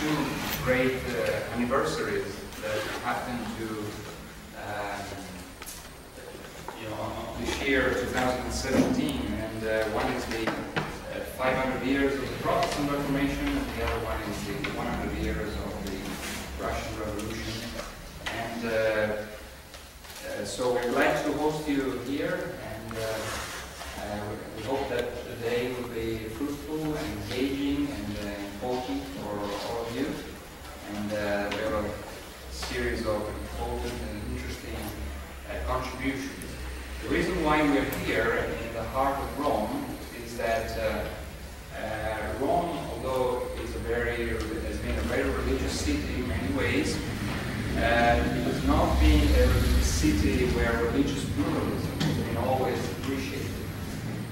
two great anniversaries that happened to this year 2017, and one is the 500 years of the Protestant Reformation, and the other one is the 100 years of the Russian Revolution. And so we're glad to host you here, and we hope that the day will be fruitful and engaging and important for all of you. And we have a series of important and interesting contributions. The reason why we're here in the heart of Rome is that Rome, although has been a very religious city in many ways, it has not been a city where religious pluralism has been always appreciated.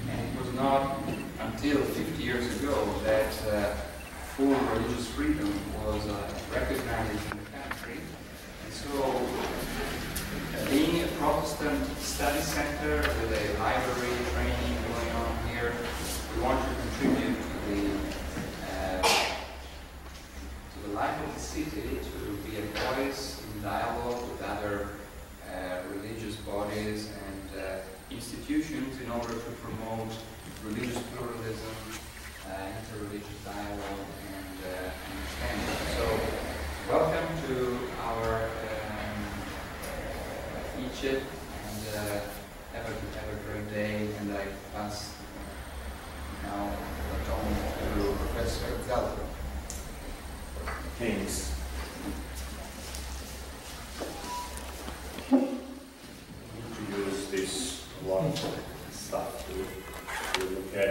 And it was not until 50 years ago that full religious freedom was recognized in the country. And so, being a Protestant study center with a library training going on here, we want to contribute to the life of the city, to be a voice in dialogue with other religious bodies and institutions in order to promote religious pluralism, interreligious dialogue, and understanding. So, welcome to our Egypt, and have a great day. And I pass now the baton to Professor Zalto. Thanks. To use this one stuff to look at.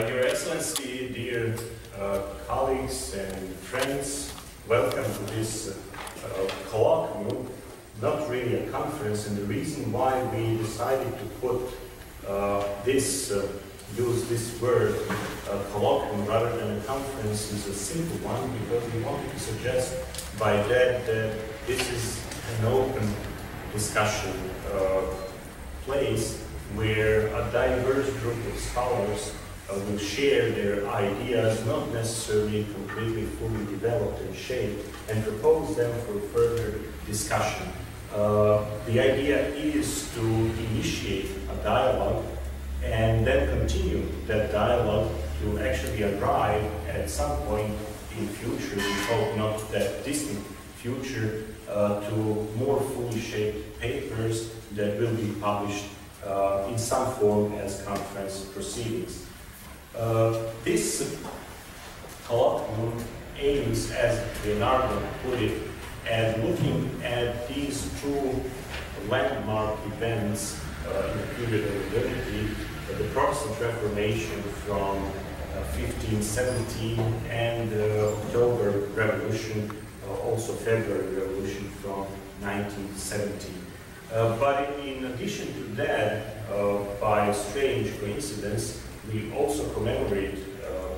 Your Excellency, dear colleagues and friends, welcome to this colloquium. Not really a conference, and the reason why we decided to put use this word colloquium rather than a conference is a simple one, because we wanted to suggest by that this is an open discussion place where a diverse group of scholars will share their ideas, not necessarily completely fully developed and shaped, and propose them for further discussion. The idea is to initiate a dialogue and then continue that dialogue to actually arrive at some point in future, we hope not that distant future, to more fully shaped papers that will be published in some form as conference proceedings. This colloquium aims, as Leonardo put it, at looking at these two landmark events in the period of modernity, the Protestant Reformation from 1517 and the October Revolution, also February Revolution from 1917. But in addition to that, by a strange coincidence, we also commemorate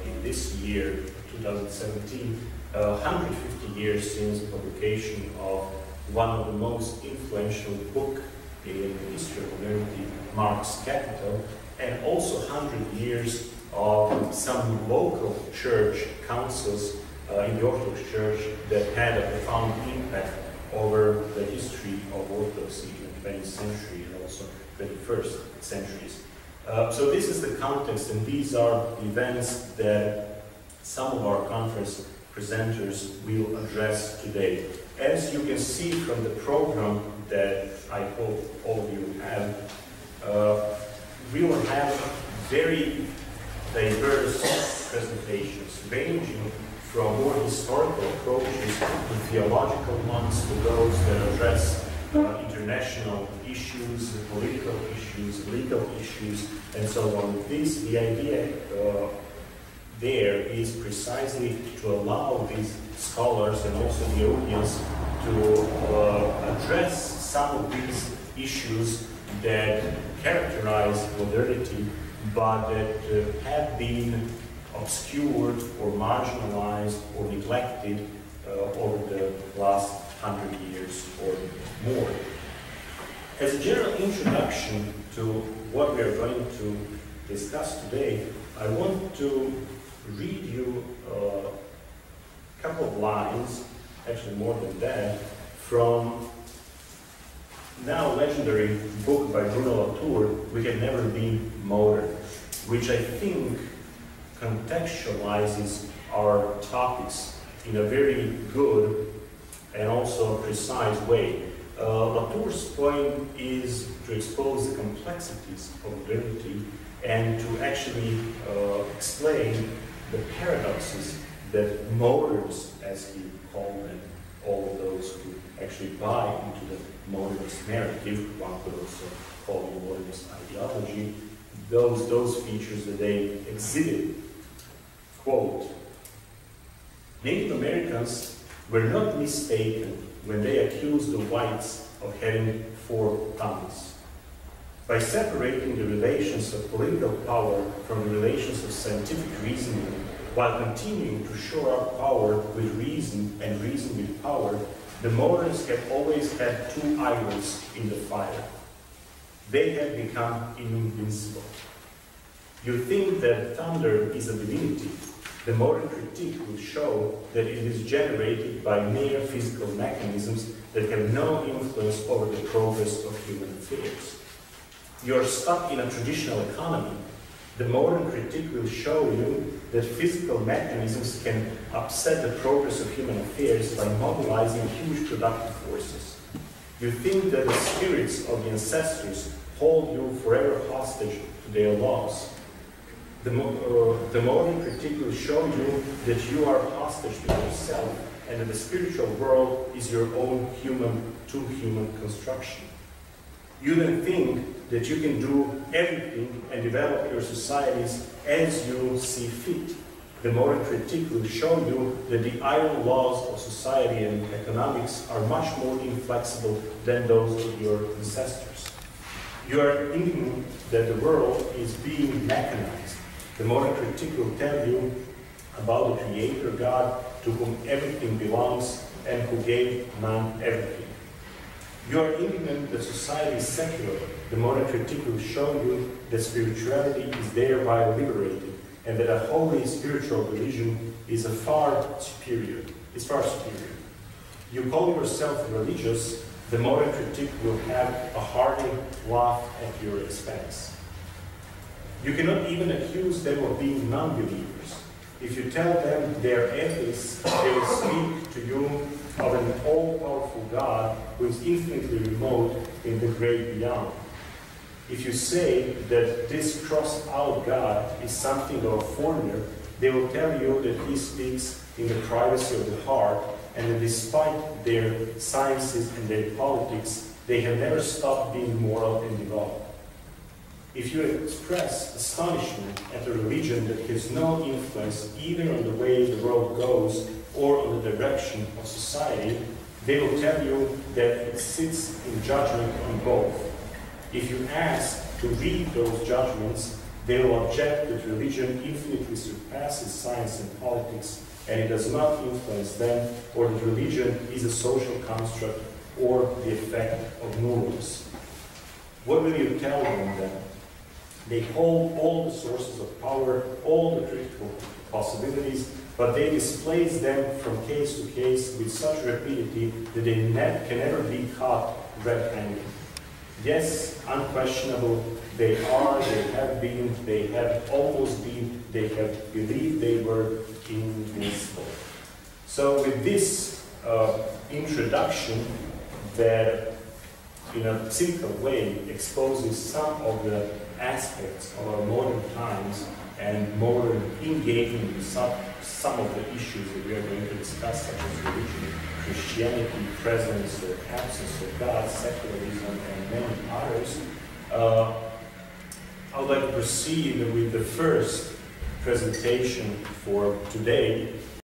in this year, 2017, 150 years since the publication of one of the most influential books in the history of modernity, Marx Capital, and also 100 years of some local church councils in the Orthodox Church that had a profound impact over the history of Orthodoxy in the 20th century and also 21st centuries. So this is the context, and these are events that some of our conference presenters will address today. As you can see from the program that I hope all of you have, we will have very diverse presentations, ranging from more historical approaches to theological ones, to those that address international issues, political issues, legal issues, and so on. The idea there is precisely to allow these scholars and also the audience to address some of these issues that characterize modernity, but that have been obscured or marginalized or neglected over the last 100 years or more. As a general introduction to what we are going to discuss today, I want to read you couple of lines, actually more than that, from now legendary book by Bruno Latour, We Can Never Be Modern, which I think contextualizes our topics in a very good and also precise way. Latour's point is to expose the complexities of modernity and to actually explain the paradoxes that moderns, as he called them, all of those who actually buy into the modernist narrative, one could also call the modernist ideology, those features that they exhibit. Quote, Native Americans were not mistaken when they accused the whites of having 4 tongues. By separating the relations of political power from the relations of scientific reasoning, while continuing to shore up power with reason and reason with power, the moderns have always had 2 irons in the fire. They have become invincible. You think that thunder is a divinity. The modern critique will show that it is generated by mere physical mechanisms that have no influence over the progress of human affairs. You are stuck in a traditional economy. The modern critique will show you that physical mechanisms can upset the progress of human affairs by mobilizing huge productive forces. You think that the spirits of the ancestors hold you forever hostage to their laws. The modern critique will show you that you are hostage to yourself and that the spiritual world is your own human construction. You then think that you can do everything and develop your societies as you see fit. The modern critique will show you that the iron laws of society and economics are much more inflexible than those of your ancestors. You are thinking that the world is being mechanized. The modern critique will tell you about the Creator God to whom everything belongs and who gave man everything. You are indignant that society is secular. The modern critique will show you that spirituality is thereby liberated and that a holy spiritual religion is far superior. You call yourself religious, the modern critique will have a hearty laugh at your expense. You cannot even accuse them of being non-believers. If you tell them they are atheists, they will speak to you of an all-powerful God who is infinitely remote in the great beyond. If you say that this crossed-out God is something of a foreigner, they will tell you that he speaks in the privacy of the heart and that despite their sciences and their politics, they have never stopped being moral and devout. If you express astonishment at a religion that has no influence either on the way the world goes or on the direction of society, they will tell you that it sits in judgment on both. If you ask to read those judgments, they will object that religion infinitely surpasses science and politics, and it does not influence them, or that religion is a social construct or the effect of nuance. What will you tell them then? They hold all the sources of power, all the critical possibilities, but they displace them from case to case with such rapidity that they can never be caught red-handed. Yes, unquestionable, they are, they have been, they have almost been, they have believed they were invincible. So with this introduction that in a simple way exposes some of the aspects of our modern times and modern engagement in some of the issues that we are going to discuss, such as religion, Christianity, presence or absence of God, secularism, and many others. I would like to proceed with the first presentation for today,